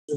Do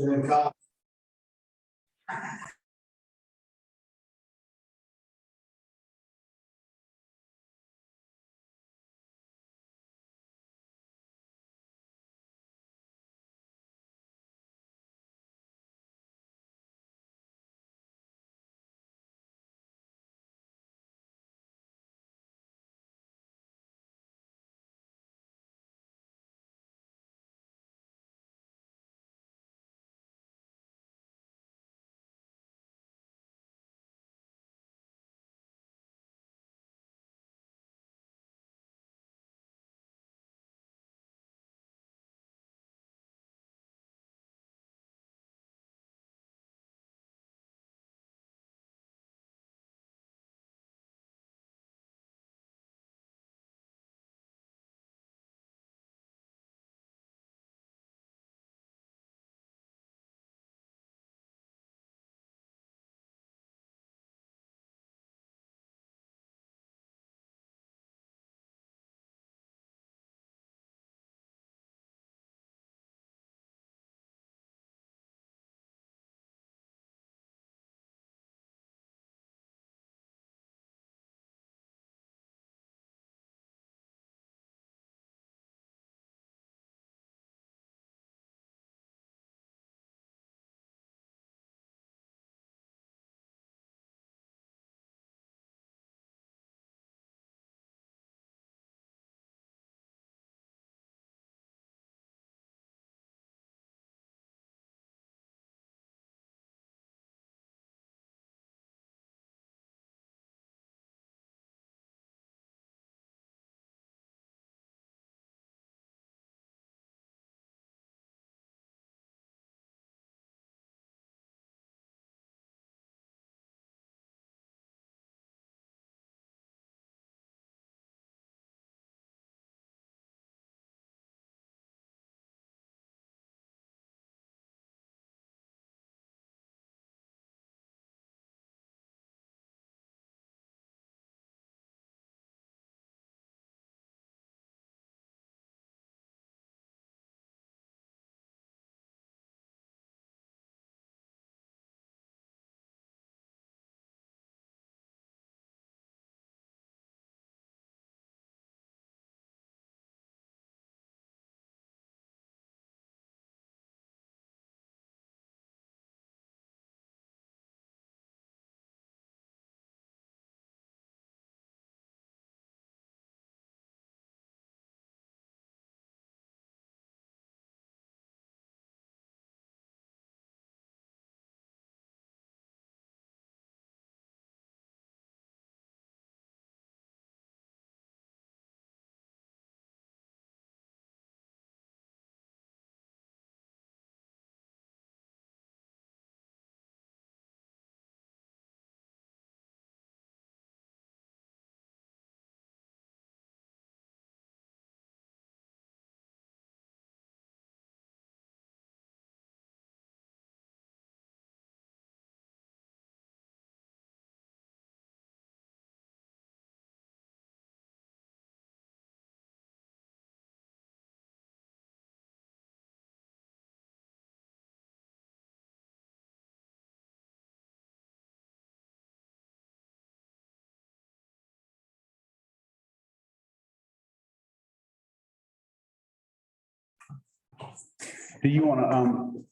you want to,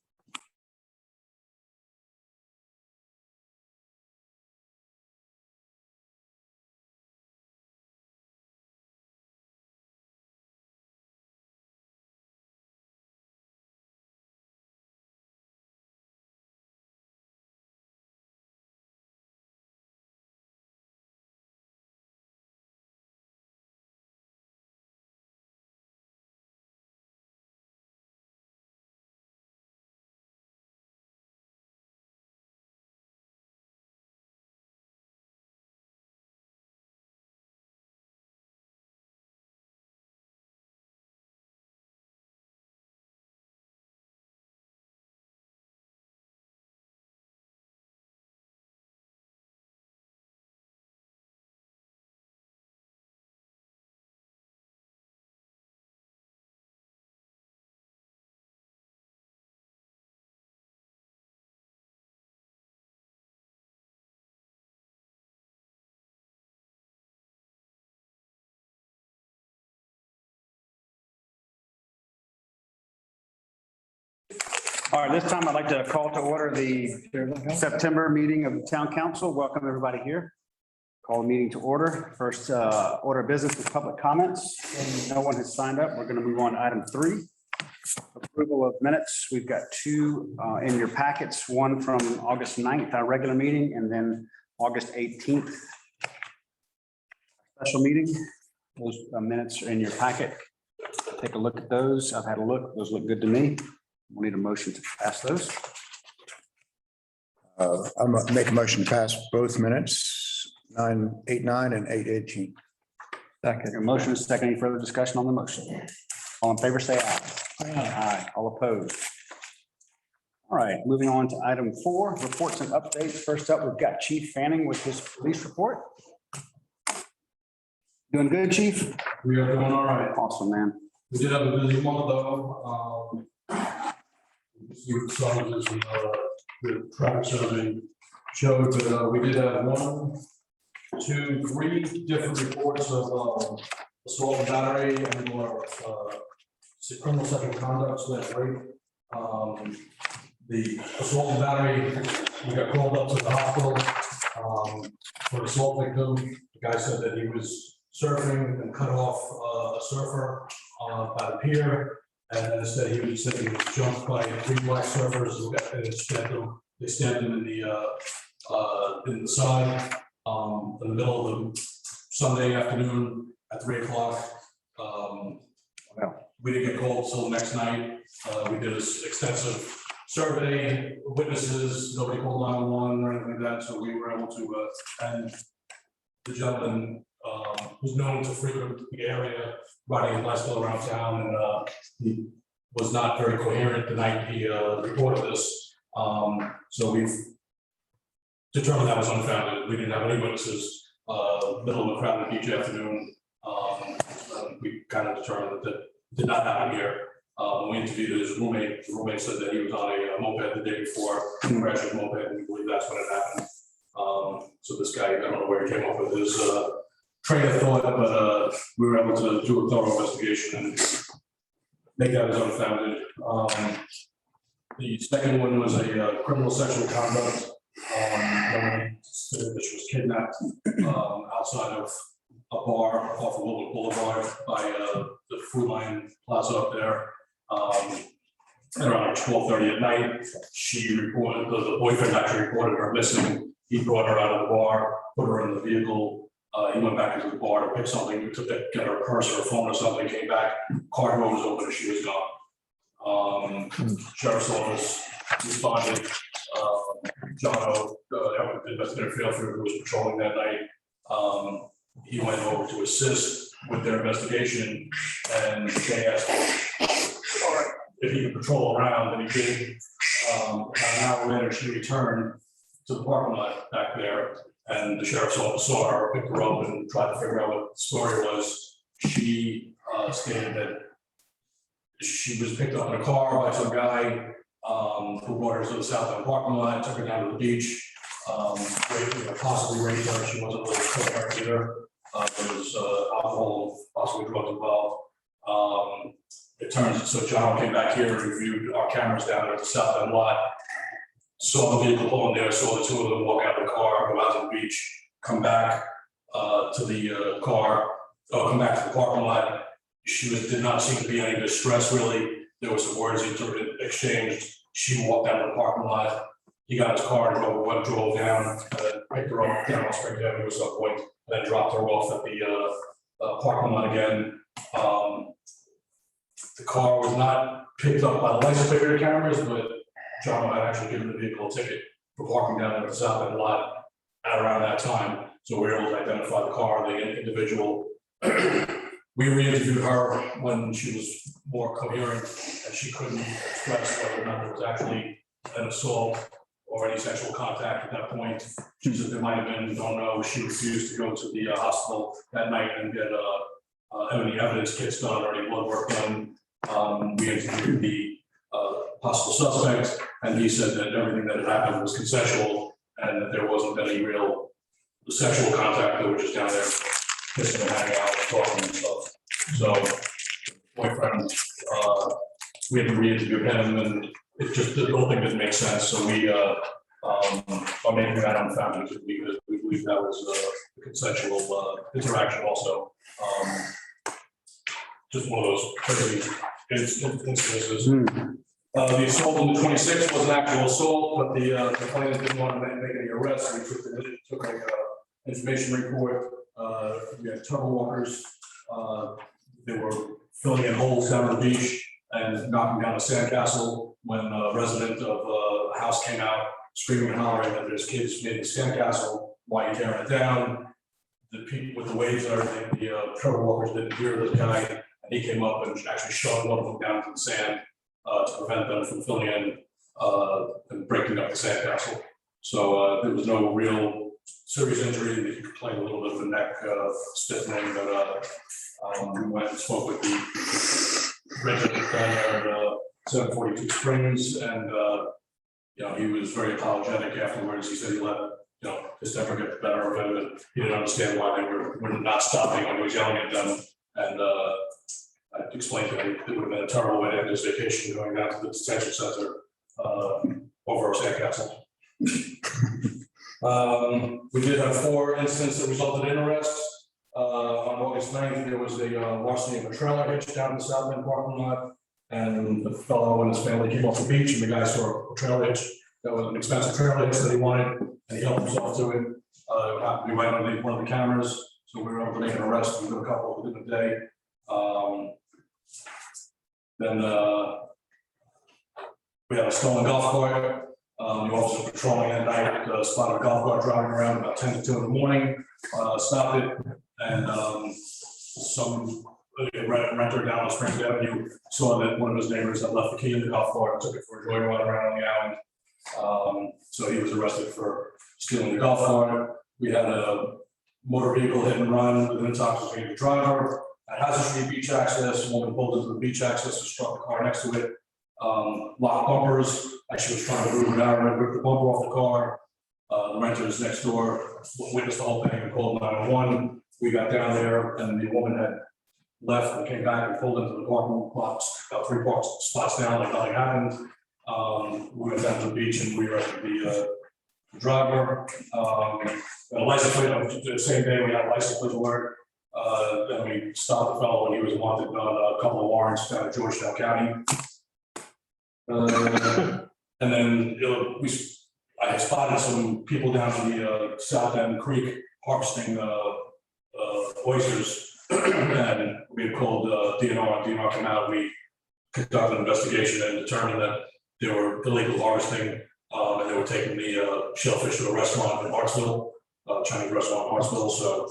All right, this time I'd like to call to order the September meeting of the Town Council. Welcome everybody here. Call the meeting to order. First order of business is public comments. No one has signed up. We're going to move on to item 3. Approval of minutes. We've got 2 in your packets, one from August 9th, our regular meeting, and then August 18th. Special meeting. Those minutes are in your packet. Take a look at those. I've had a look. Those look good to me. We'll need a motion to pass those. I'm gonna make a motion to pass both minutes, 989 and 818. Second. Your motion is second. Any further discussion on the motion? All in favor, say aye. Aye. All opposed. All right, moving on to item 4, reports and updates. First up, we've got Chief Fanning with his police report. Doing good, Chief? We are doing all right. Awesome, man. We did have a busy month though. You saw this, the traffic survey showed that we did have 1, 2, 3 different reports of assault and battery and or criminal sexual conduct, so that's great. The assault and battery, we got called up to the hospital for assault victim. The guy said that he was surfing and cut off a surfer by the pier, and instead he was jumped by 3 black surfers and they stabbed him in the side in the middle of the Sunday afternoon at 3 o'clock. We didn't get called till the next night. We did an extensive survey, witnesses, nobody called 911 or anything like that, so we were able to, and the gentleman was known to frequent the area, riding his bicycle around town, and he was not very coherent the night he reported this. So we've determined that was unfounded. We didn't have any witnesses, middle of a crowded beach afternoon. We kind of determined that did not happen here. When we interviewed his roommate, the roommate said that he was on a moped the day before, crashed his moped, and we believe that's when it happened. So this guy, I don't know where he came up with his train of thought, but we were able to do a thorough investigation and make that as unfounded. The second one was a criminal sexual conduct. She was kidnapped outside of a bar off of Willow Boulevard by the Food Line Plaza up there. Around 12:30 at night, she reported, the boyfriend actually reported her missing. He brought her out of the bar, put her in the vehicle. He went back into the bar to pick something, to get her purse or a phone or something, came back, car door was open and she was gone. Sheriff's office responded. John O, investigator Failfield, who was patrolling that night, he went over to assist with their investigation, and they asked if he could patrol around, and he did. About an hour later, she returned to the parking lot back there, and the sheriff's office saw her, picked her up, and tried to figure out what the story was. She stated that she was picked up in a car by some guy who brought her to the south end parking lot, took her down to the beach, possibly raped her. She wasn't really coherent either. There was alcohol, possibly drugs involved. It turns out, so John came back here and reviewed our cameras down at the south end lot, saw the vehicle pull in there, saw the 2 of them walk out of the car, go out to the beach, come back to the car, come back to the parking lot. Did not seem to be any distress really. There were some words exchanged. She walked out of the parking lot. He got his car and drove down, picked her up down on Spring Avenue at some point, and then dropped her off at the parking lot again. The car was not picked up by the license plate cameras, but John had actually given the vehicle a ticket for parking down at the south end lot at around that time. So we were able to identify the car, the individual. We re-interviewed her when she was more coherent and she couldn't express whether or not there was actually an assault or any sexual contact at that point. She said there might have been, don't know. She refused to go to the hospital that night and get any evidence kits done or any blood work done. We interviewed the possible suspect, and he said that everything that had happened was consensual and that there wasn't any real sexual contact. They were just down there kissing and hanging out and talking and stuff. So boyfriend, we had to re-interview him, and it just, the whole thing didn't make sense, so we, are making that unfounded because we believe that was a consensual, interaction also. Just one of those crazy instances. The assault on the 26th was an actual assault, but the complainant didn't want to make any arrests. We took a information report. We had tunnel walkers. They were filling in holes down the beach and knocking down a sandcastle when a resident of a house came out screaming and hollering that there's kids making sandcastle. Why are you tearing it down? The people with the waves and everything, the tunnel walkers didn't hear this guy, and he came up and actually shoved one of them down to the sand to prevent them from filling in and breaking up the sandcastle. So there was no real serious injury. He complained a little bit of a neck stiffening, but we went and spoke with the resident down there at 742 Springs, and he was very apologetic afterwards. He said he let his temper get the better of him, and he didn't understand why they were not stopping when he was yelling at them. And I explained to him it would have been a terrible way to end his vacation going down to the detention center over our sandcastle. We did have 4 incidents that resulted in arrests. On August 9th, there was a larceny of a trailer hitch down in the South End parking lot, and the fellow and his family came off the beach, and the guy saw a trailer hitch that was an expensive trailer hitch that he wanted, and he helped himself to it. It happened to be right underneath one of the cameras, so we were able to make an arrest within a couple within a day. Then we had a stolen golf cart. The officer patrolling at night spotted a golf cart driving around about 10 to 2 in the morning, stopped it, and some renter down on Springs Avenue saw that one of his neighbors had left the key in the golf cart and took it for a joyride around on the island. So he was arrested for stealing the golf cart. We had a motor vehicle hit and run with an intoxicated driver at Hazard Street Beach Access. A woman pulled into the beach access and struck the car next to it. Locked bumpers. As she was trying to move it out, and ripped the bumper off the car. The renters next door witnessed the whole thing and called 911. We got down there, and the woman had left and came back and pulled into the parking lots, about 3 parking spots down, like nothing happened. We went down to the beach and we arrested the driver. A license plate, the same day we had a license plate alert. Then we stopped the fellow when he was wanted on a couple of warrants down in Georgetown County. And then I had spotted some people down in the South End Creek harvesting oysters, and we had called DNR. DNR came out. We conducted an investigation and determined that they were illegal harvesting, and they were taking the shellfish to a restaurant in Hartsville, Chinese restaurant in Hartsville. So,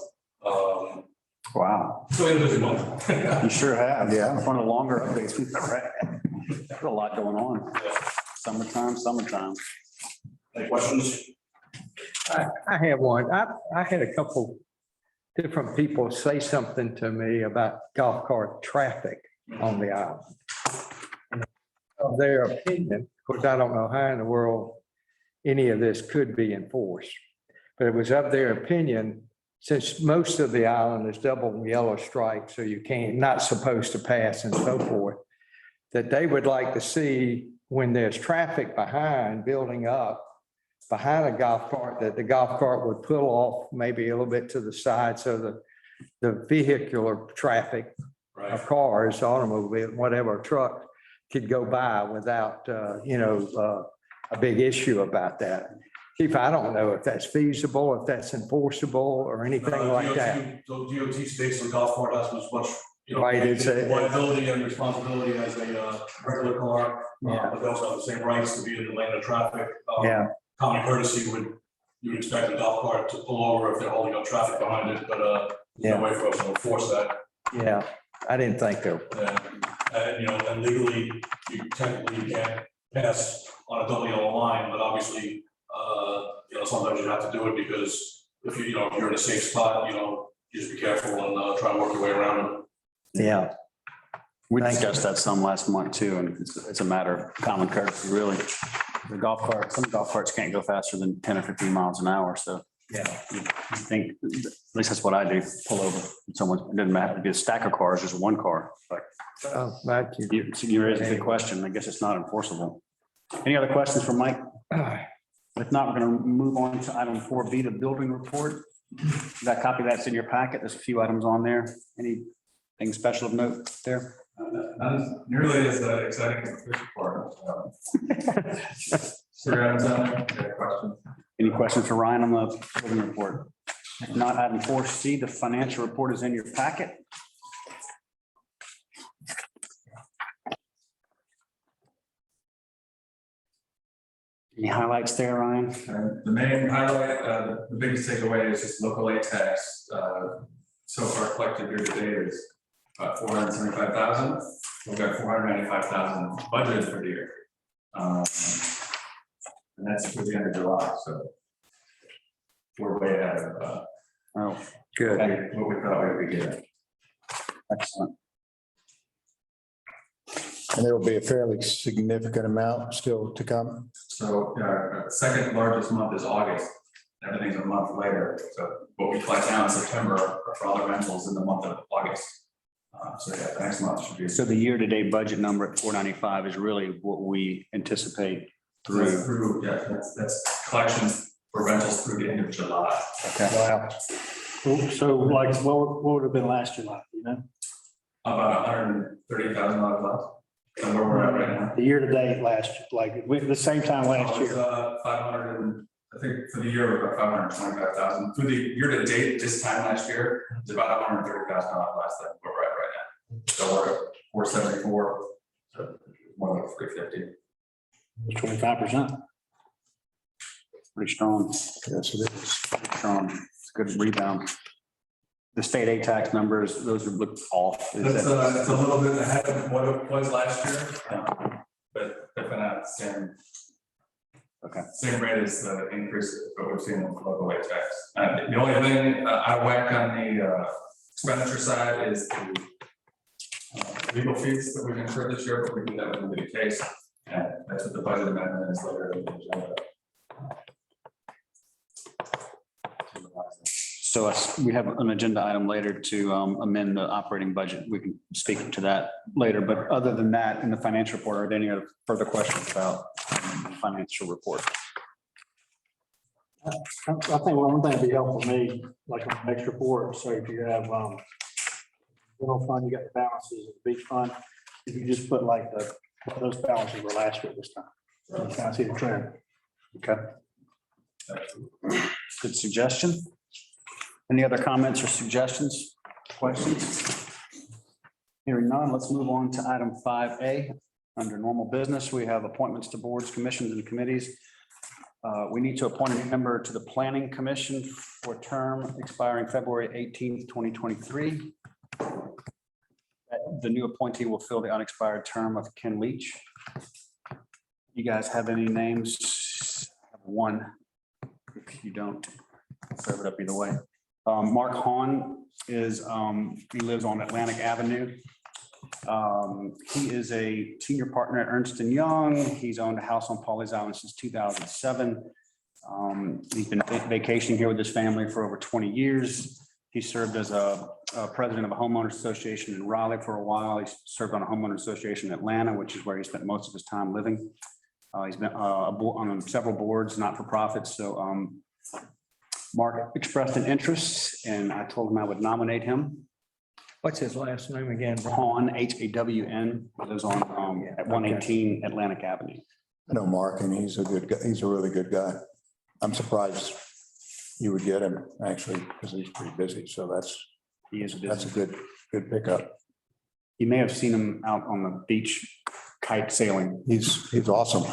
Wow. So it was a month. You sure have. Yeah. One of the longer updates we've ever had. There's a lot going on. Yeah. Summertime. Any questions? I have one. I had a couple different people say something to me about golf cart traffic on the island. Of their opinion, of course, I don't know how in the world any of this could be enforced, but it was of their opinion, since most of the island is double yellow stripe, so you not supposed to pass and so forth, that they would like to see when there's traffic building up behind a golf cart, that the golf cart would pull off maybe a little bit to the side so the vehicular traffic of cars, automobile, whatever, truck could go by without, a big issue about that. Chief, I don't know if that's feasible, if that's enforceable or anything like that. DOT states the golf cart has as much, Right, it's a- liability and responsibility as a regular car. Yeah. But they also have the same rights to be in the lane of traffic. Yeah. Common courtesy you would expect a golf cart to pull over if they're holding up traffic behind it, but there's no way for us to enforce that. Yeah, I didn't think so. And, and legally, you technically can't pass on a double yellow line, but obviously, sometimes you have to do it because if if you're in a safe spot, you just be careful and try to work your way around it. Yeah. We Thank you. discussed that some last month too, and it's a matter of common courtesy, really. The golf cart, some golf carts can't go faster than 10 or 15 miles an hour, so. Yeah. You think, at least that's what I do, pull over. Someone, it doesn't matter, be a stack of cars, just one car, but Oh, thank you. you raised a good question. I guess it's not enforceable. Any other questions for Mike? If not, we're going to move on to item 4B, the building report. That copy that's in your packet. There's a few items on there. Anything special of note there? Not nearly as exciting as the fish report. Questions? Any questions for Ryan on the building report? If not, item 4C, the financial report is in your packet. Any highlights there, Ryan? The main highlight, the biggest takeaway is just local aid tax. So far collected year to date is about 475,000. We've got 495,000 budgeted for the year. And that's through the end of July, so we're way ahead of Oh, good. what we thought we would get. Excellent. And there will be a fairly significant amount still to come. So second largest month is August. Everything's a month later. So what we collect now in September are for all the rentals in the month of August. So yeah, the next month should be. So the year-to-date budget number at 495 is really what we anticipate through. Yeah, that's collections for rentals through the end of July. Okay. Wow. So like, what would have been last July, you know, About $130,000 less than where we're at right now. the year to date last, like, the same time last It was, year? 500, and I think for the year, we're about 525,000. Through the year to date, this time last year, it's about $130,000 less than where we're at right now. So we're at 474, so more like 350. 25%. Pretty strong, Yes, it is. pretty strong. It's a good rebound. The state aid tax numbers, those look off. Is It's that- a little bit ahead of what it was last year, but definitely not the same. Okay. Same rate as the increase that we've seen in local aid tax. The only thing I whack on the expenditure side is the legal fees that we've incurred this year, but we knew that wouldn't be the case. And that's what the budget amendment is later in the agenda. So we have an agenda item later to amend the operating budget. We can speak to that later, but other than that, in the financial report, are there any other further questions about the financial report? I think one thing would be helpful for me, like on the next report, so if you have, general fund, you got the balances of the beach fund, if you just put like what those balances were last year this time. So you kind of see the trend. Okay. Good suggestion. Any other comments or suggestions, questions? Hearing none, let's move on to item 5A. Under normal business, we have appointments to boards, commissions, and committees. We need to appoint a member to the Planning Commission for a term expiring February 18th, 2023. The new appointee will fill the unexpired term of Ken Leach. You guys have any names? I have one. If you don't, serve it up either way. Mark Hahn is, he lives on Atlantic Avenue. He is a senior partner at Ernst & Young. He's owned a house on Pawleys Island since 2007. He's been vacationing here with his family for over 20 years. He served as a president of a homeowners association in Raleigh for a while. He served on a homeowners association in Atlanta, which is where he spent most of his time living. He's been on several boards, not for profits. So Mark expressed an interest and I told him I would nominate him. What's his last name again? Hawn, Hawn, lives on at 118 Atlantic Avenue. I know Mark, and he's a good guy. He's a really good guy. I'm surprised you would get him, actually, because he's pretty busy. So He is that's a busy. good pickup. You may have seen him out on the beach kite sailing. He's awesome.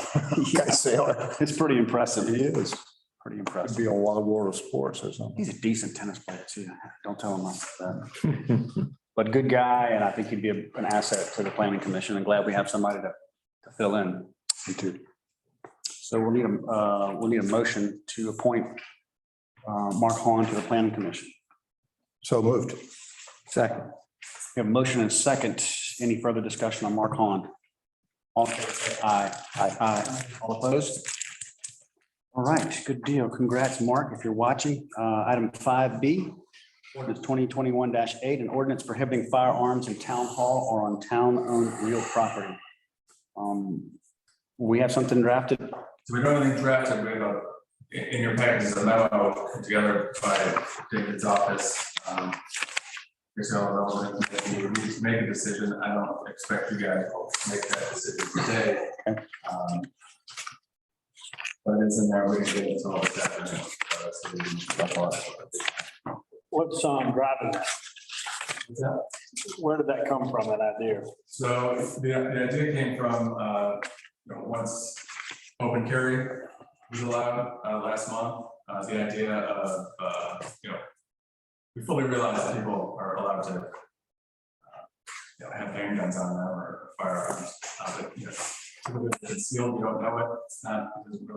Guy sailor. It's pretty impressive. He is. Pretty Could impressive. be a Wild World of Sports or something. He's a decent tennis player too. Don't tell him that. But good guy, and I think he'd be an asset to the planning commission. I'm glad we have somebody to fill in. Me too. So we'll need a motion to appoint Mark Hahn to the planning commission. So moved. Second. We have a motion and a second. Any further discussion on Mark Hahn? All in favor, say aye. Aye. All opposed? All right, good deal. Congrats, Mark, if you're watching. Item 5B, ordinance 2021-8, an ordinance prohibiting firearms in town hall or on town-owned real property. One We have something drafted. So we don't have anything drafted, we have in your package is a memo put together by David's office. So if you need to make a decision, I don't expect you guys to make that decision today. But it's in there, we can get into all this afternoon. So we can- What's driving that? What's that? Where did that come from, that idea? So the idea came from, once open carry was allowed last month, the idea of, we fully realize that people are allowed to have handguns on them or firearms. But, typically if it's sealed, you don't know it. It's not, it doesn't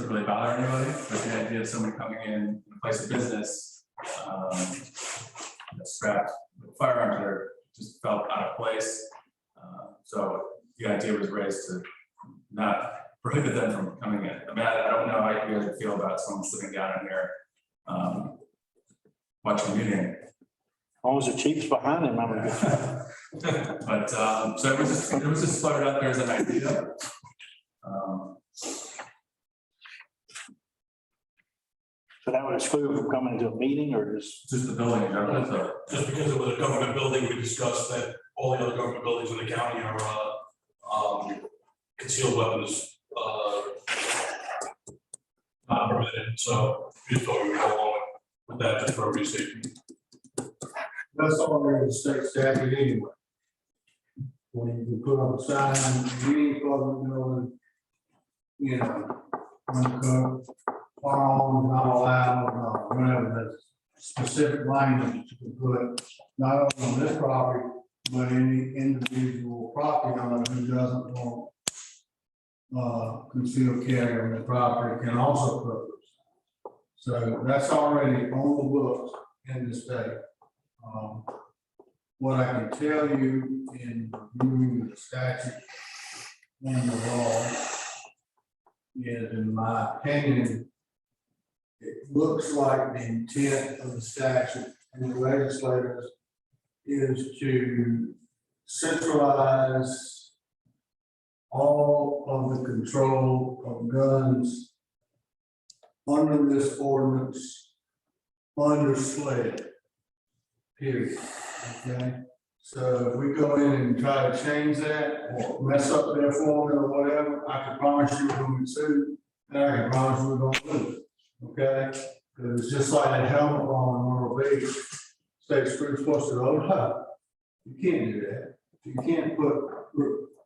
really bother anybody. But the idea of somebody coming in a place of business, strapped with firearms there just felt out of place. So the idea was raised to not prohibit them from coming in. I mean, I don't know how you guys would feel about someone sitting down in here watching a meeting. As long as the chief's behind him, I'm good. But so it was just floated out there as an idea. So that would exclude from coming to a meeting or just? Just the building, so Just because it was a government building, we discussed that all the other government buildings in the county are concealed weapons not permitted, so we just thought we would go along with that just for everybody's safety. That's already the state statute anyway. When you can put up a sign, any public building, uncooked, firearms not allowed, or whatever, that's specific language you can put, not only on this property, but any individual property owner who doesn't want concealed carry on the property can also put this. So that's already on the books in the state. What I can tell you in reviewing the statute and the law is, in my opinion, it looks like the intent of the statute and the legislators is to centralize all of the control of guns under this ordinance, under SLED. Period. Okay, so if we go in and try to change that or mess up their formula or whatever, I can promise you we're gonna get sued, and I can promise you we're gonna lose. Okay, because it's just like that helmet law in Myrtle Beach. State street's supposed to hold up. You can't do that. You can't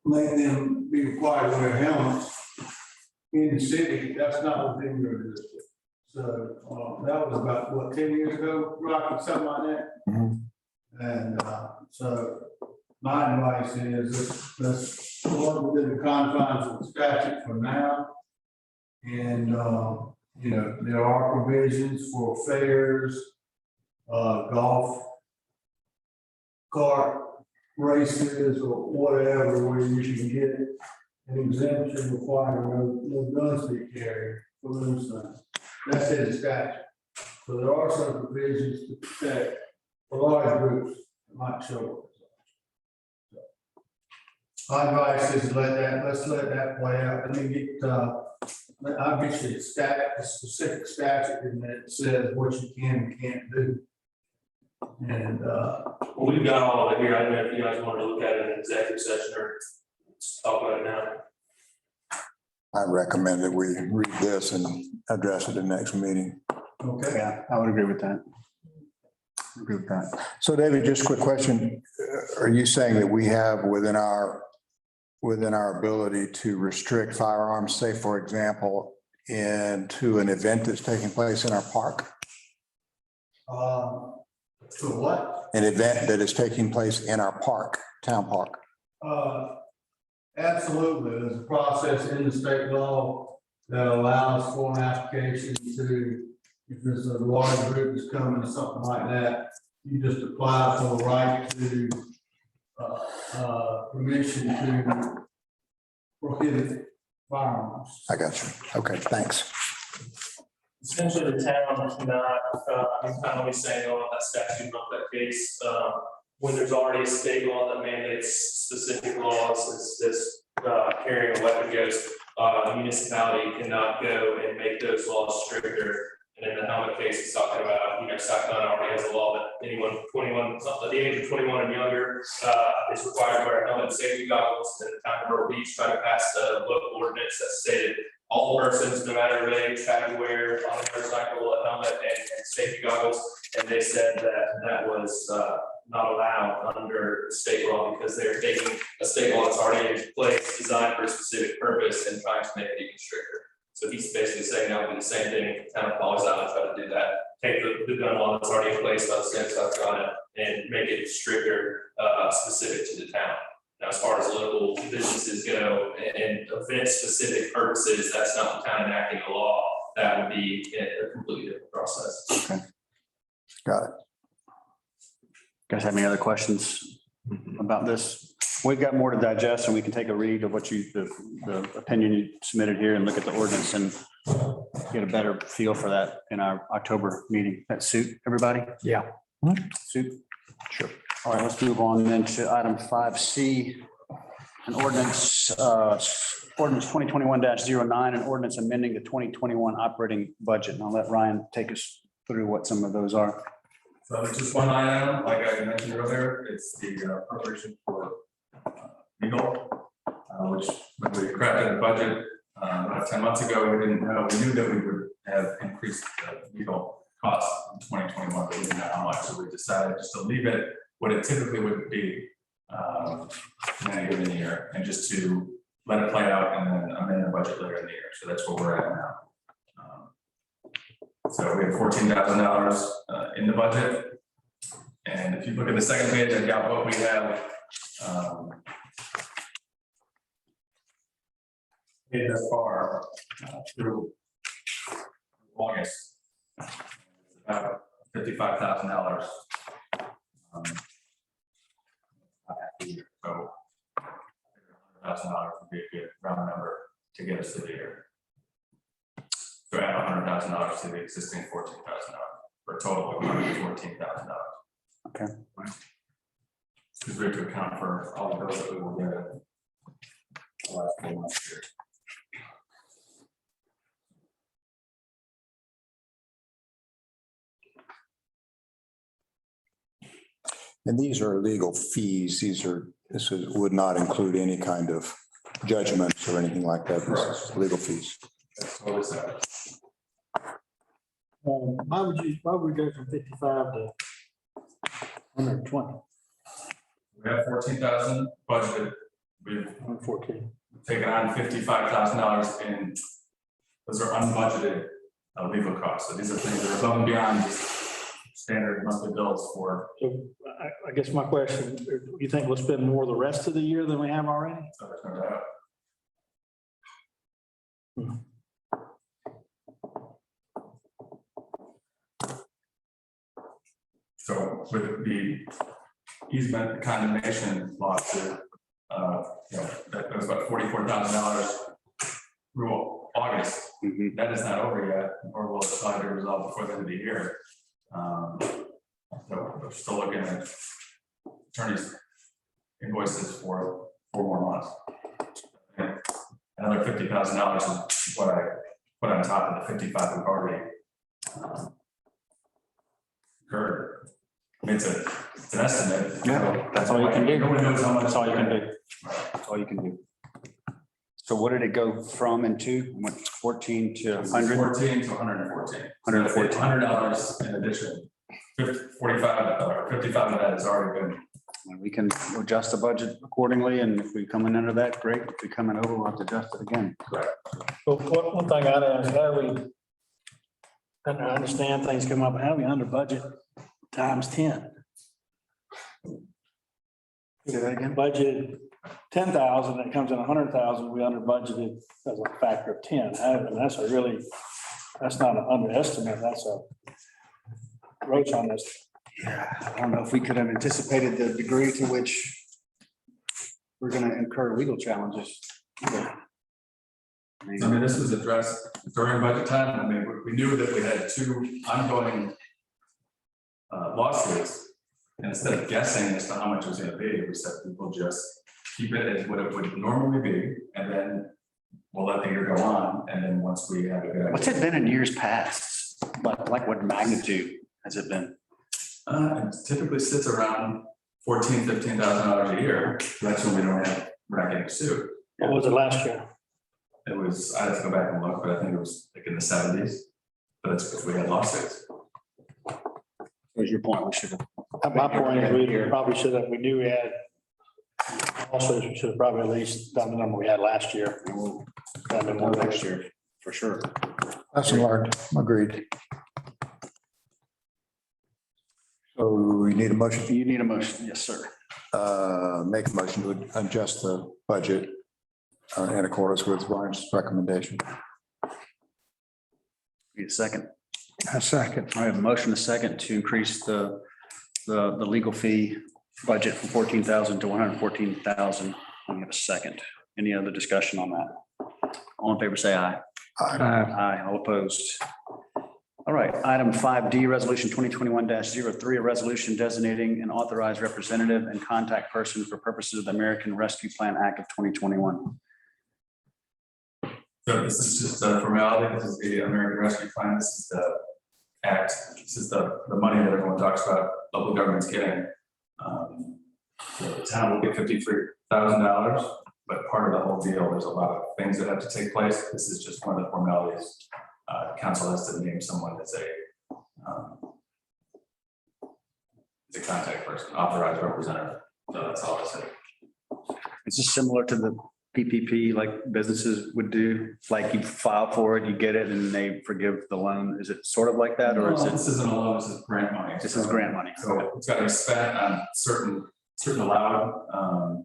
make them be required to wear helmets in the city. That's not what they're gonna do. So that was about, what, 10 years ago, Rocky, something like that? Mhm. And so my advice is let's work within the confines of the statute for now. And, there are provisions for fairs, golf cart races or whatever, where you can get an exemption requiring no guns to be carried for those things. That's in the statute. So there are some provisions to protect for large groups that might show up. My advice is let's let that play out. Let me get, I'll get you a specific statute in that says what you can and can't do. And, Well, we've got all of it here. I don't know if you guys want to look at it in executive session or just talk about it now. I recommend that we read this and address it in the next meeting. okay. Yeah, I would agree with that. Agree with that. So David, just a quick question. Are you saying that we have within our ability to restrict firearms, say, for example, into an event that's taking place in our park? So what? An event that is taking place in our park, town park? Absolutely. There's a process in the state law that allows for an application to, if there's a large group that's coming or something like that, you just apply for the right to permission to prohibit firearms. I got you. Okay, thanks. Essentially, the town cannot, I'm not always saying, oh, that statute, not that case, when there's already a state law that mandates specific laws, as carrying a weapon goes, the municipality cannot go and make those laws stricter. And in the helmet case, it's talking about, South Carolina already has a law that anyone 21, at the age of 21 and younger, is required to wear a helmet and safety goggles. And the town of Myrtle Beach tried to pass a local ordinance that stated all persons, no matter their age, had to wear on a motorcycle a helmet and safety goggles. And they said that was not allowed under state law because they're taking a state law that's already in place, designed for a specific purpose, and trying to make it even stricter. So he's basically saying that would be the same thing, town of Pawleys Island try to do that, take the gun law that's already in place by the state of South Carolina and make it stricter, specific to the town. Now, as far as local businesses go and event-specific purposes, that's not the town enacting a law. That would be a completely different process. Okay. Got it. Guys have any other questions about this? We've got more to digest and we can take a read of what the opinion you submitted here and look at the ordinance and get a better feel for that in our October meeting. That suit everybody? Yeah. Suit? Sure. All right, let's move on then to item 5C. An ordinance 2021-09, an ordinance amending the 2021 operating budget. And I'll let Ryan take us through what some of those are. So there's just one line item, like I mentioned earlier, it's the appropriation for legal, which when we crafted the budget about 10 months ago, we didn't know, we knew that we would have increased the legal costs in 2021, but we didn't know how much, so we decided just to leave it what it typically would be in any given year, and just to let it play out and then amend the budget later in the year. So that's where we're at now. So we have $14,000 in the budget. And if you look at the second page, I've got what we have paid thus far through August. It's about $55,000. So $100,000 would be a good round number to get us to the year. So add $100,000 to the existing $14,000 for a total of $114,000. Okay. Because we have to account for all the bills that we will get the last 4 months here. And these are legal fees. Would not include any kind of judgments or anything like that. This is legal fees. That's totally separate. Why would we go from 55 to 120, We have 14,000 budgeted. We've 114? taken on $55,000 in, those are unbudgeted legal costs. So these are things that are above and beyond just standard monthly bills for. So I guess my question, you think we'll spend more the rest of the year than we have already? So there's no doubt. So with the easement condemnation lawsuit, that was about $44,000 through August. Mhm. That is not over yet, or will it probably be resolved before the end of the year. So we're still looking at attorneys invoices for 4 more months. And another $50,000 is what I put on top of the 55 we've already incurred. I mean, it's an estimate. Yeah, that's all you can do. Nobody knows how much. That's all you can do. That's all you can do. So what did it go from and to? Went 14 to 100? 14 to 114. $114. $100 in addition. 45 or 55 of that has already been. We can adjust the budget accordingly, and if we come in under that, great. If we come in over, we'll have to adjust it again. Correct. Well, one thing I'd ask, how do we, I understand things come up, how do we under budget times 10? Say that again? Budgeted 10,000, it comes in 100,000, we under budgeted as a factor of 10. And that's a really, that's not an underestimate, that's a roach on this. Yeah, I don't know if we could have anticipated the degree to which we're going to incur legal challenges. I I mean, this was addressed during budget time. I mean, we knew that we had 2 ongoing lawsuits And instead of guessing as to how much it was gonna be, we said people just keep it as what it would normally be, and then we'll let the year go on, and then once we have a good idea. What's it been in years past? Like what magnitude has it been? It typically sits around $15,000 a year. That's when we're not getting sued. What was it last year? It was, I have to go back and look, but I think it was like in the 70s. But it's because we had lawsuits. What's your point? We should have. My point is we probably should have, we knew we had. Also, we should have probably at least done the number we had last year. Done the one Next year, for sure. Lesson learned, agreed. So we need a motion, You need a motion. Yes, sir. make a motion to adjust the budget in accordance with Ryan's recommendation. Need a second. A second. I have a motion, a second to increase the legal fee budget from 14,000 to 114,000. We have a second. Any other discussion on that? All in favor, say aye. Aye, all opposed. All right, item 5D, resolution 2021-03, a resolution designating an authorized representative and contact person for purposes of the American Rescue Plan Act of 2021. So this is just a formality. This is the American Rescue Plan. This is the act. This is the money that everyone talks about local governments getting. So the town will get $53,000, but part of the whole deal, there's a lot of things that have to take place. This is just one of the formalities. Council has to name someone as a contact person, authorized representative. So that's all I said. Is this similar to the PPP like businesses would do? Like you file for it, you get it, and they forgive the loan? Is it sort of like that, or is No, it? This isn't a loan, this is grant money. This is grant money. So it's got to be spent on certain allowed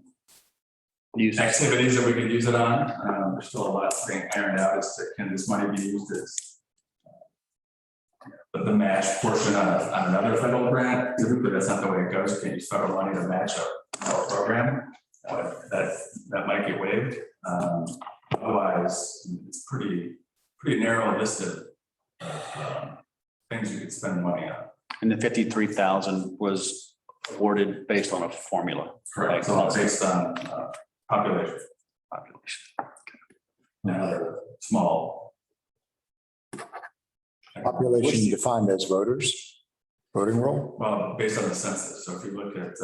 Use. activities that we could use it on. There's still a lot being ironed out as to can this money be used as but the match portion on another federal grant, typically that's not the way it goes. You can't use federal money to match a program. That might get waived. Otherwise, it's pretty narrow list of things you could spend money on. And the 53,000 was awarded based on a formula. Correct. So it's based on population. Another small. Population defined as voters, voting roll. Well, based on the census. So if you look at,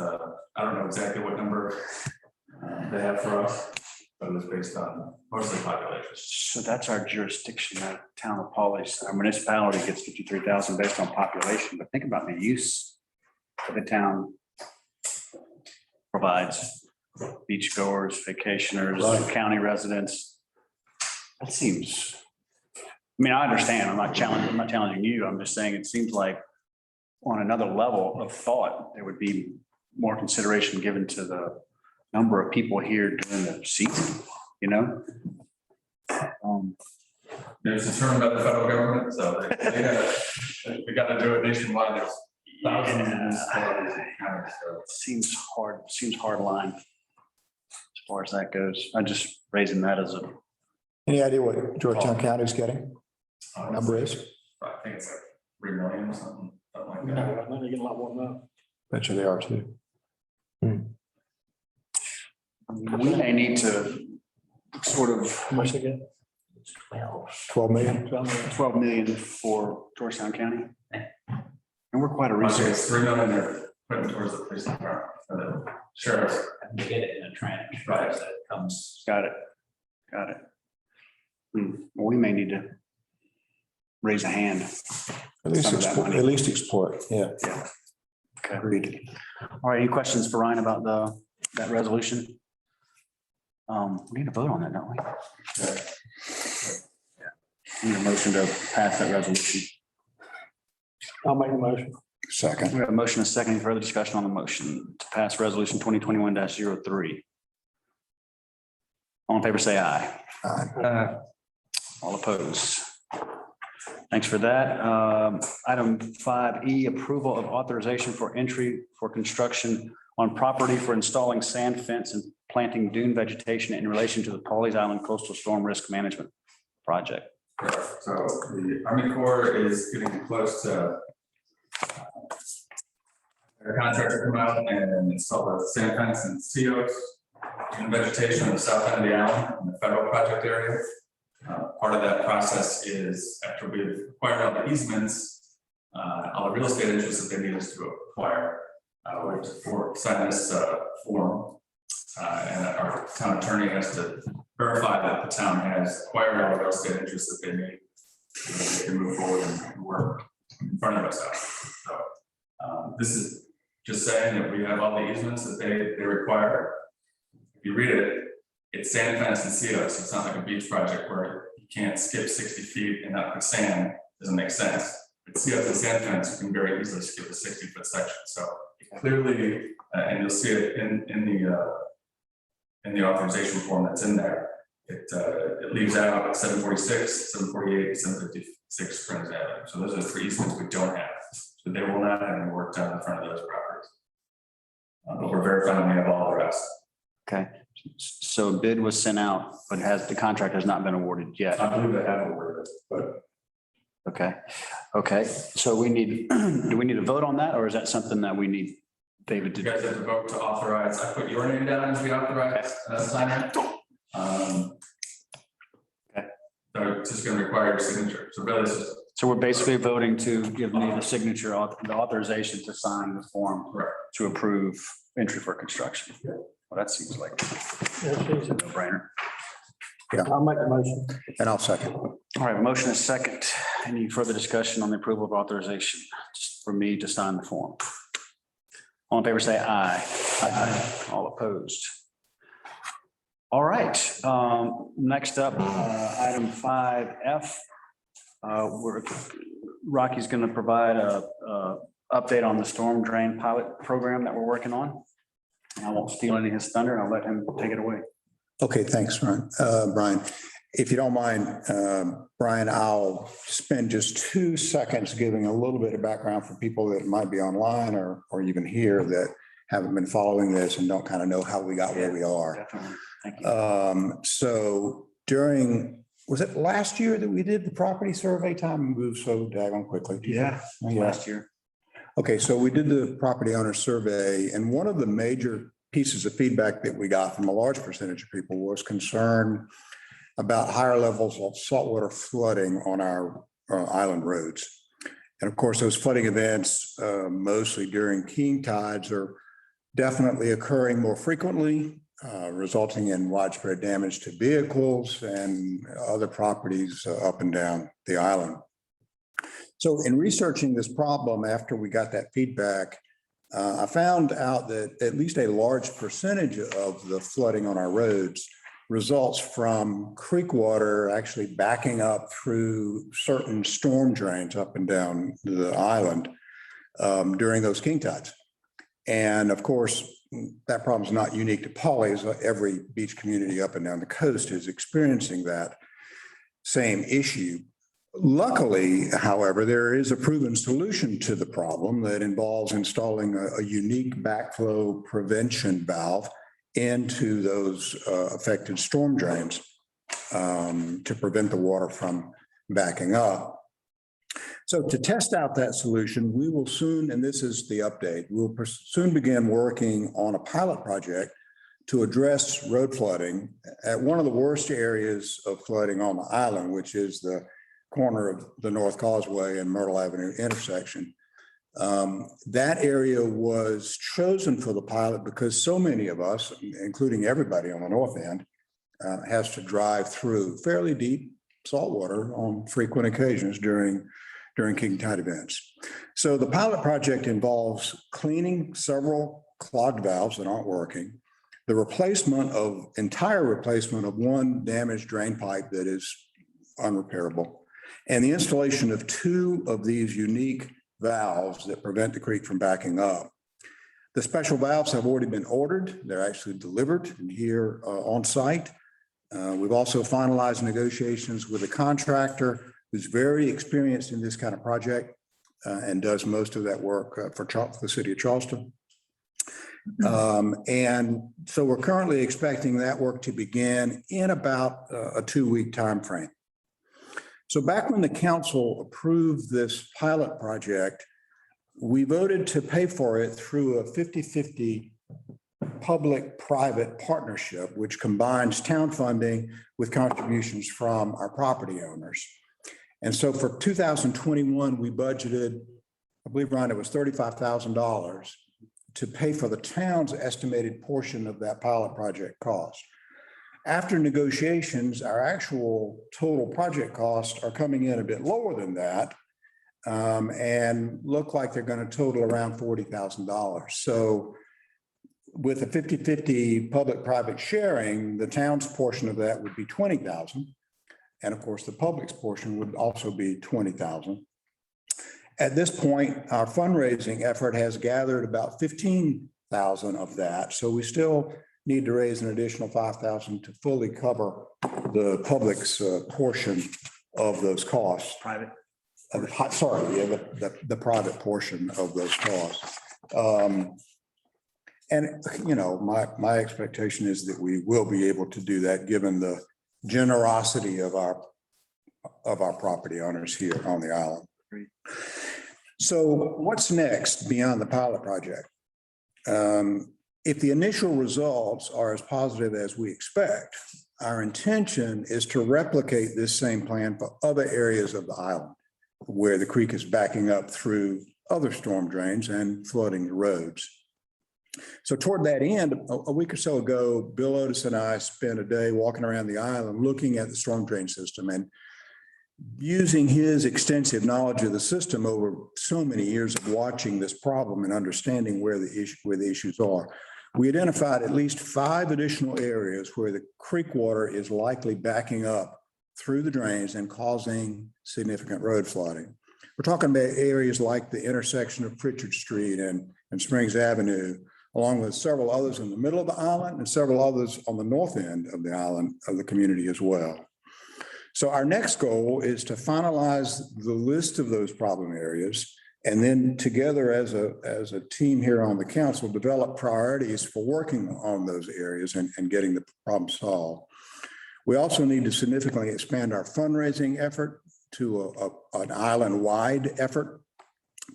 I don't know exactly what number they have for us, but it was based on mostly population. So that's our jurisdiction, that town of Pawleys. Our municipality gets 53,000 based on population, but think about the use that the town provides. Beachgoers, vacationers, county residents. That seems, I mean, I understand, I'm not challenging you. I'm just saying it seems like on another level of thought, there would be more consideration given to the number of people here during the season, you know? There's determined by the federal government, so they got to do it nationwide. There's thousands of municipalities and counties, so. Seems hard line as far as that goes. I'm just raising that as a, Any idea what Georgetown County is getting? Number is? I think it's like 3 million or something like No, that. I think they get a lot more than that. Bet you they are too. we may need to sort of How much they get? 12 million. 12 million for Georgetown County. And we're quite a I think resource. it's 3 million they're putting towards the police department, for the sheriff's. You get it in a tranche, Right. right, that comes. Got it. Well, we may need to raise a hand. At least Some of that explore, money. at least explore it, yeah. Yeah. Okay. Agreed. All right, any questions for Ryan about that resolution? We need to vote on that, don't we? Need a motion to pass that resolution. I'll make a motion. Second. We have a motion, a second. Any further discussion on the motion to pass resolution 2021-03? All in favor, say aye. All opposed. Thanks for that. Item 5E, approval of authorization for entry for construction on property for installing sand fence and planting dune vegetation in relation to the Pawleys Island Coastal Storm Risk Management Project. Correct. So the Army Corps is getting close to The contractor come out and install the sand fence and COs and vegetation on the south end of the island in the federal project area. Part of that process is after we've acquired all the easements, all the real estate interests that they need us to acquire. We have to sign this form, and our town attorney has to verify that the town has acquired all the real estate interests that they need. So they can move forward and work in front of us. So this is just saying that we have all the easements that they require. If you read it, it's sand fence and COs, so it's not like a beach project where you can't skip 60 feet and not put sand, doesn't make sense. But COs and sand fence, you can very easily skip a 60-foot section, so it clearly, and you'll see it in the authorization form that's in there, it leaves out 746, 748, 756 Springs Avenue, so those are the 3 easements we don't have, so they will not have any work done in front of those properties. But we're verifying we have all the rest. Okay, so a bid was sent out, but the contract has not been awarded yet. I believe they have awarded it, but Okay, so we need, do we need to vote on that, or is that something that we need David to you do? guys have to vote to authorize. I put your name down as the authorized signer. Okay. So it's just going to require your signature. So really, it's just So we're basically voting to give me the signature, the authorization to sign the form correct. to approve entry for construction. Well, that seems like a no-brainer. I'll make the motion. And I'll second. All right, motion is second. Any further discussion on the approval of authorization just for me to sign the form? All in favor, say aye. Aye. All opposed. All right, next up, item 5F. Rocky's going to provide a update on the storm drain pilot program that we're working on. I won't steal any of his thunder. I'll let him take it away. Okay, thanks, Brian. If you don't mind, Brian, I'll spend just 2 seconds giving a little bit of background for people that might be online or even here that haven't been following this and don't kind of know how we got where we are. Definitely. Thank you. So was it last year that we did the property survey? Time moves so daggone quickly. Last year. Okay, so we did the property owner survey, and one of the major pieces of feedback that we got from a large percentage of people was concern about higher levels of saltwater flooding on our island roads. And of course, those flooding events, mostly during king tides, are definitely occurring more frequently, resulting in widespread damage to vehicles and other properties up and down the island. So in researching this problem, after we got that feedback, I found out that at least a large percentage of the flooding on our roads results from creek water actually backing up through certain storm drains up and down the island during those king tides. And of course, that problem is not unique to Pawleys. Every beach community up and down the coast is experiencing that same issue. Luckily, however, there is a proven solution to the problem that involves installing a unique backflow prevention valve into those affected storm drains to prevent the water from backing up. So to test out that solution, we will soon, and this is the update, we'll soon begin working on a pilot project to address road flooding at one of the worst areas of flooding on the island, which is the corner of the North Causeway and Myrtle Avenue intersection. That area was chosen for the pilot because so many of us, including everybody on the north end, has to drive through fairly deep saltwater on frequent occasions during king tide events. So the pilot project involves cleaning several clogged valves that aren't working, the entire replacement of one damaged drain pipe that is unrepairable, and the installation of 2 of these unique valves that prevent the creek from backing up. The special valves have already been ordered. They're actually delivered here on site. We've also finalized negotiations with a contractor who's very experienced in this kind of project and does most of that work for the city of Charleston. And so we're currently expecting that work to begin in about a 2-week timeframe. So back when the council approved this pilot project, we voted to pay for it through a 50-50 public-private partnership, which combines town funding with contributions from our property owners. And so for 2021, we budgeted, I believe, Ron, it was $35,000 to pay for the town's estimated portion of that pilot project cost. After negotiations, our actual total project costs are coming in a bit lower than that, and look like they're going to total around $40,000. So with a 50-50 public-private sharing, the town's portion of that would be $20,000. And of course, the public's portion would also be $20,000. At this point, our fundraising effort has gathered about $15,000 of that. So we still need to raise an additional $5,000 to fully cover the public's portion of those costs. Private. The private portion of those costs. And, you know, my expectation is that we will be able to do that given the generosity of our property owners here on the island. So what's next beyond the pilot project? If the initial results are as positive as we expect, our intention is to replicate this same plan for other areas of the island where the creek is backing up through other storm drains and flooding the roads. So toward that end, a week or so ago, Bill Otis and I spent a day walking around the island looking at the storm drain system and using his extensive knowledge of the system over so many years of watching this problem and understanding where the issues are. We identified at least 5 additional areas where the creek water is likely backing up through the drains and causing significant road flooding. We're talking about areas like the intersection of Pritchard Street and Springs Avenue, along with several others in the middle of the island and several others on the north end of the island of the community as well. So our next goal is to finalize the list of those problem areas, and then together as a team here on the council, develop priorities for working on those areas and getting the problem solved. We also need to significantly expand our fundraising effort to an island-wide effort,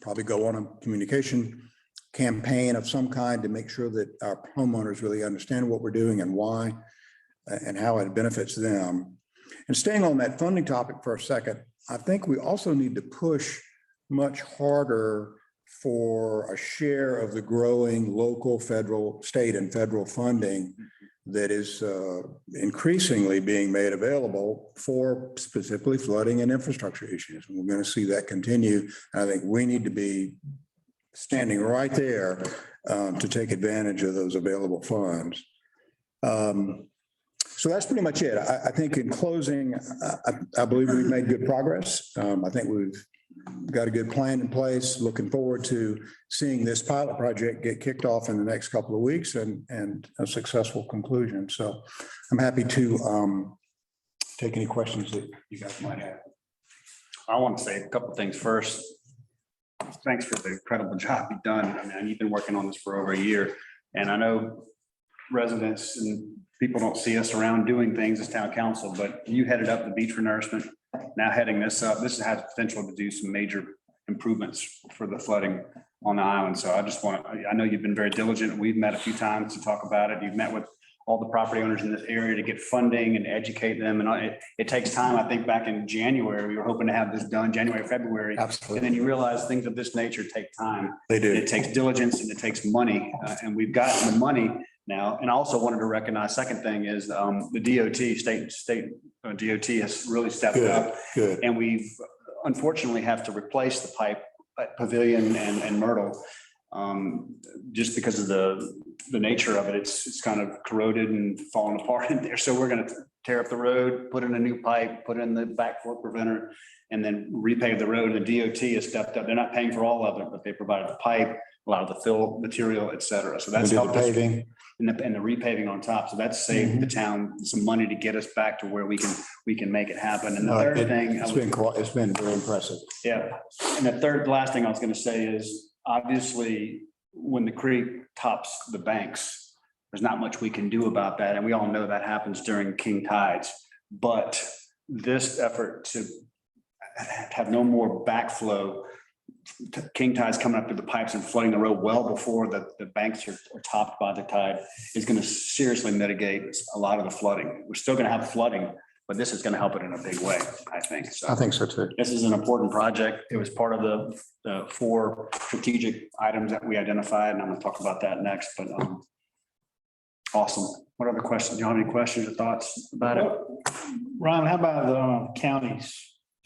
probably go on a communication campaign of some kind to make sure that our homeowners really understand what we're doing and why and how it benefits them. And staying on that funding topic for a second, I think we also need to push much harder for a share of the growing local, federal, state and federal funding that is increasingly being made available for specifically flooding and infrastructure issues. And we're going to see that continue. I think we need to be standing right there to take advantage of those available funds. So that's pretty much it. I think in closing, I believe we've made good progress. I think we've got a good plan in place. Looking forward to seeing this pilot project get kicked off in the next couple of weeks and a successful conclusion. So I'm happy to take any questions that you guys might have. I want to say a couple of things first. Thanks for the incredible job you've done. I mean, you've been working on this for over a year, and I know residents and people don't see us around doing things as town council, but you headed up the beach renourishment, now heading this up. This has potential to do some major improvements for the flooding on the island. So I just want to, I know you've been very diligent. We've met a few times to talk about it. You've met with all the property owners in this area to get funding and educate them. And it takes time. I think back in January, we were hoping to have this done January, February. Absolutely. And then you realize things of this nature take time. They do. It takes diligence and it takes money. And we've gotten the money now. And I also wanted to recognize, second thing is the DOT, state DOT has really stepped up. Good. And we've unfortunately have to replace the pipe at Pavilion and Myrtle. Just because of the nature of it, it's kind of corroded and falling apart in there. So we're going to tear up the road, put in a new pipe, put in the backflow preventer, and then repave the road. And the DOT has stepped up. They're not paying for all of it, but they provided the pipe, a lot of the fill material, et cetera. So that's helped us. Paving. And the repaving on top. So that's saved the town some money to get us back to where we can make it happen. And the third thing. It's been very impressive. Yeah. And the last thing I was going to say is, obviously, when the creek tops the banks, there's not much we can do about that. And we all know that happens during king tides. But this effort to have no more backflow king tide's coming up through the pipes and flooding the road well before the banks are topped by the tide is going to seriously mitigate a lot of the flooding. We're still going to have flooding, but this is going to help it in a big way, I think. So I think so too. this is an important project. It was part of the 4 strategic items that we identified, and I'm going to talk about that next, but awesome. What other questions? Do you have any questions or thoughts about it? Ron, how about the county's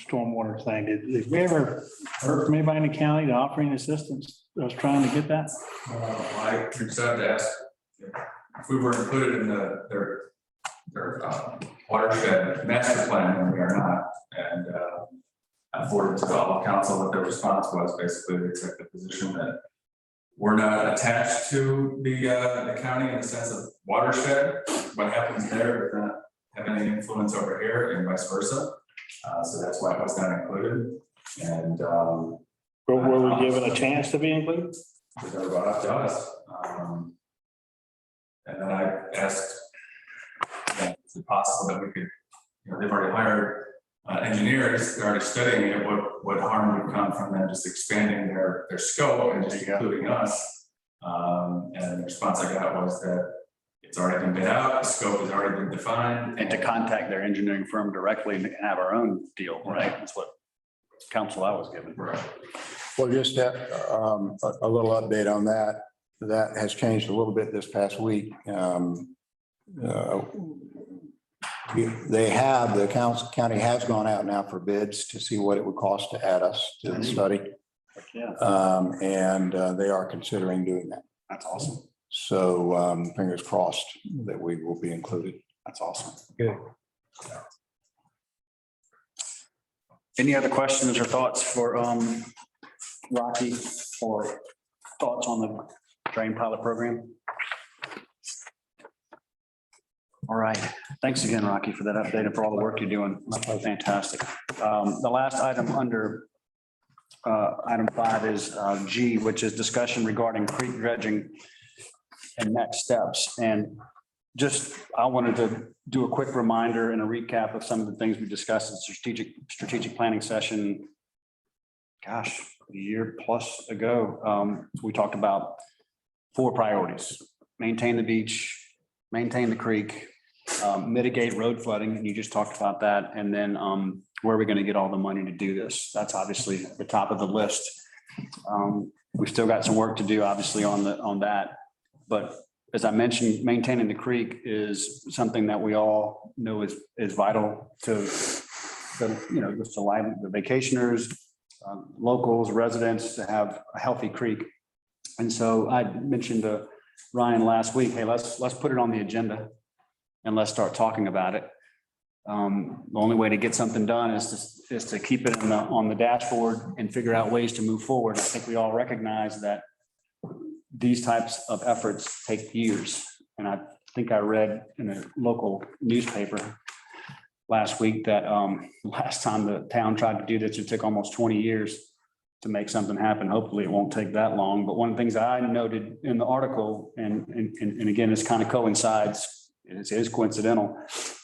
stormwater thing? Did we ever heard from anybody in the county to offering assistance? I was trying to get that. I reached out to ask if we were included in their watershed master plan, and we are not. And I forwarded to all of council what their response was. Basically, they took the position that we're not attached to the county in the sense of watershed. What happens there does not have any influence over here, and vice versa. So that's why it was not included. And Were we given a chance to be included? they never brought up to us. And then I asked, is it possible that we could, they've already hired engineers, they're already studying it, what harm would come from them just expanding their scope and just including us. And the response I got was that it's already been bid out, the scope has already been defined. And to contact their engineering firm directly and have our own deal, right? That's what counsel I was given. Right. Well, just a little update on that. That has changed a little bit this past week. The county has gone out now for bids to see what it would cost to add us to the study. Yeah, And they are considering doing that. that's awesome. So fingers crossed that we will be included. That's awesome. Good. Any other questions or thoughts for Rocky, or thoughts on the drain pilot program? All right. Thanks again, Rocky, for that update and for all the work you're doing. Fantastic. The last item under item 5 is G, which is discussion regarding creek dredging and next steps. And just, I wanted to do a quick reminder and a recap of some of the things we discussed in strategic planning session. Gosh, a year plus ago, we talked about 4 priorities: maintain the beach, maintain the creek, mitigate road flooding, and you just talked about that. And then where are we going to get all the money to do this? That's obviously the top of the list. We've still got some work to do, obviously, on that. But as I mentioned, maintaining the creek is something that we all know is vital to the vacationers, locals, residents, to have a healthy creek. And so I mentioned to Ryan last week, hey, let's put it on the agenda and let's start talking about it. The only way to get something done is to keep it on the dashboard and figure out ways to move forward. I think we all recognize that these types of efforts take years. And I think I read in a local newspaper last week that last time the town tried to do this, it took almost 20 years to make something happen. Hopefully it won't take that long. But one of the things I noted in the article, and again, this kind of coincides, it is coincidental,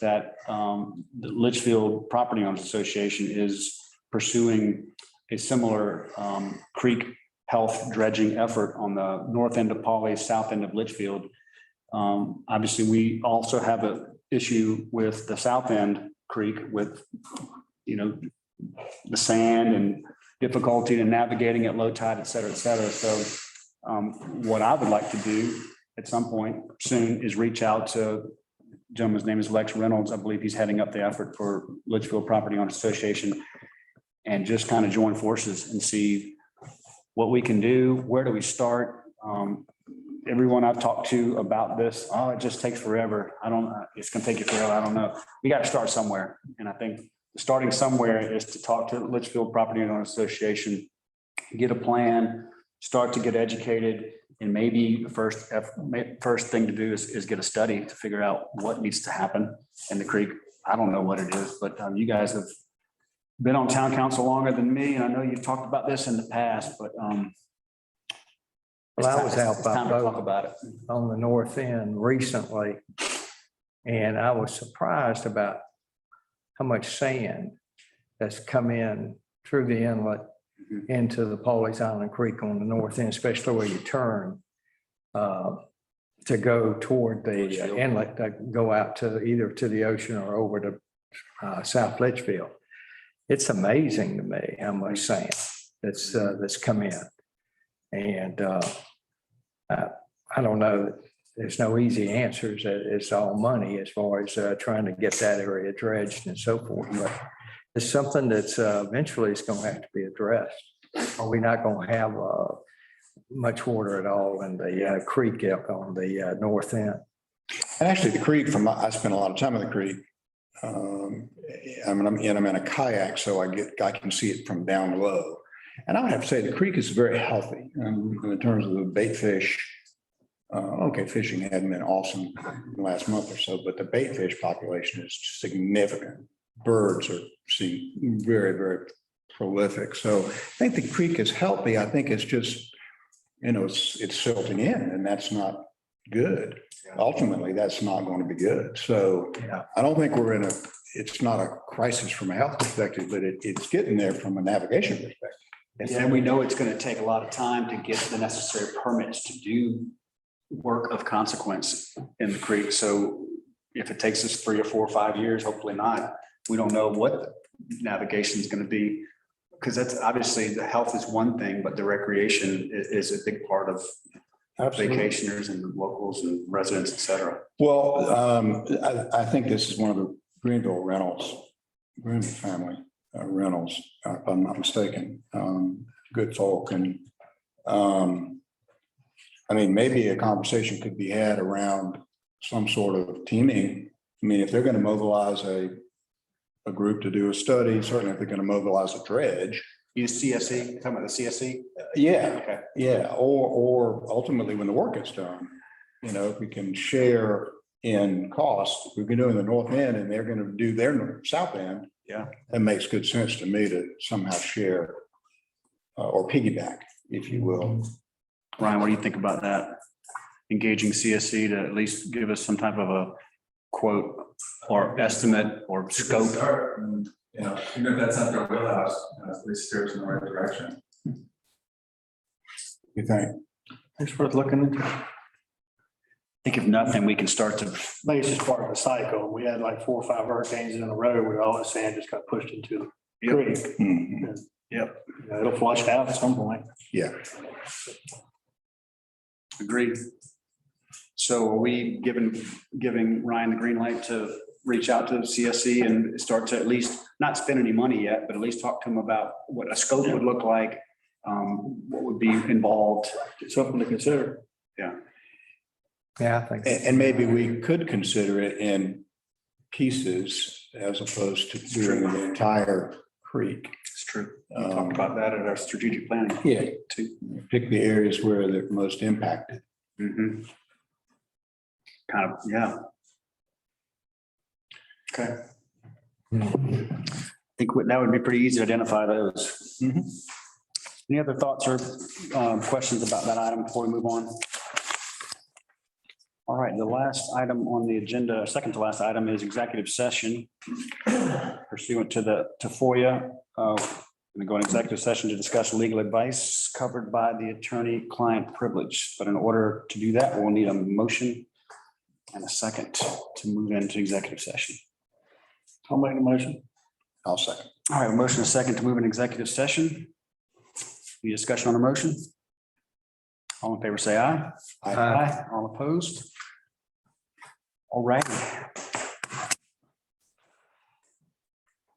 that the Litchfield Property Owners Association is pursuing a similar creek health dredging effort on the north end of Pawleys, south end of Litchfield. Obviously, we also have an issue with the south end creek with, the sand and difficulty in navigating at low tide, et cetera, et cetera. So what I would like to do at some point soon is reach out to, gentleman's name is Lex Reynolds. I believe he's heading up the effort for Litchfield Property Owners Association, and just kind of join forces and see what we can do. Where do we start? Everyone I've talked to about this, oh, it just takes forever. It's going to take you forever. I don't know. We got to start somewhere. And I think starting somewhere is to talk to Litchfield Property Owners Association, get a plan, start to get educated. And maybe the first thing to do is get a study to figure out what needs to happen in the creek. I don't know what it is, but you guys have been on town council longer than me. And I know you've talked about this in the past, but Well, I was out it's by time to talk boat about it. on the north end recently, and I was surprised about how much sand that's come in through the inlet into the Pawleys Island Creek on the north end, especially where you turn to go toward the inlet, that go out to either to the ocean or over to South Litchfield. It's amazing to me how much sand that's come in. And I don't know, there's no easy answers. It's all money as far as trying to get that area dredged and so forth. But it's something that's eventually is going to have to be addressed. Or we're not going to have much water at all in the creek up on the north end. And actually the creek I spent a lot of time in the creek. I'm in a kayak, so I can see it from down low. And I would have to say the creek is very healthy in terms of the bait fish. Okay, fishing hadn't been awesome in the last month or so, but the bait fish population is significant. Birds seem very, very prolific. So I think the creek is healthy. I think it's just, it's silting in, and that's not good. Ultimately, that's not going to be good. So I don't think it's not a crisis from a health perspective, but it's getting there from a navigation perspective. And we know it's going to take a lot of time to get the necessary permits to do work of consequence in the creek. So if it takes us 3 or 4 or 5 years, hopefully not, we don't know what navigation is going to be. Because that's obviously the health is one thing, but the recreation is a big part of vacationers and locals and residents, et cetera. Well, I think this is one of the Greenville family rentals, if I'm not mistaken. Good folk. And maybe a conversation could be had around some sort of teaming. If they're going to mobilize a group to do a study, certainly if they're going to mobilize a dredge. Use CSE, talking about the CSE? Yeah, Okay. yeah. Or ultimately when the work is done, if we can share in cost, we can do in the north end and they're going to do their south end. Yeah. That makes good sense to me to somehow share or piggyback, if you will. Ryan, what do you think about that? Engaging CSE to at least give us some type of a quote or estimate or scope? Start, and, even if that's not their wheelhouse, at least steer us in the right direction. You think? It's worth looking into. I think if nothing, we can start to, Maybe it's just part of the cycle. We had like 4 or 5 hurricanes in a row where all the sand just got pushed into the creek. Mhm. yep, It'll flush out at some point. Yeah. agreed. So are we giving Ryan the green light to reach out to CSE and start to at least not spend any money yet, but at least talk to him about what a scope would look like, what would be involved? It's something to consider. Yeah, I think. And maybe we could consider it in pieces as opposed to doing the entire creek. It's true. We talked about that at our strategic planning. Yeah. Too. Pick the areas where they're most impacted. Mhm. Kind of, yeah. Okay. I think that would be pretty easy to identify those. Mhm. Any other thoughts or questions about that item before we move on? All right, the last item on the agenda, second to last item is executive session. Pursuant to FOIA, we're going to go in executive session to discuss legal advice covered by the attorney-client privilege. But in order to do that, we'll need a motion and a second to move into executive session. I'll make the motion. I'll second. All right, a motion and a second to move in executive session. Any discussion on the motion? All in favor, say aye. Aye. All opposed? All right.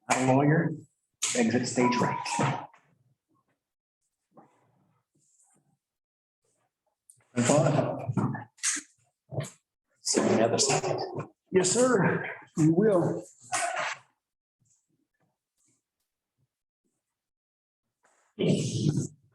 Our lawyer, exit stage right. See the other side. Yes, sir. You will.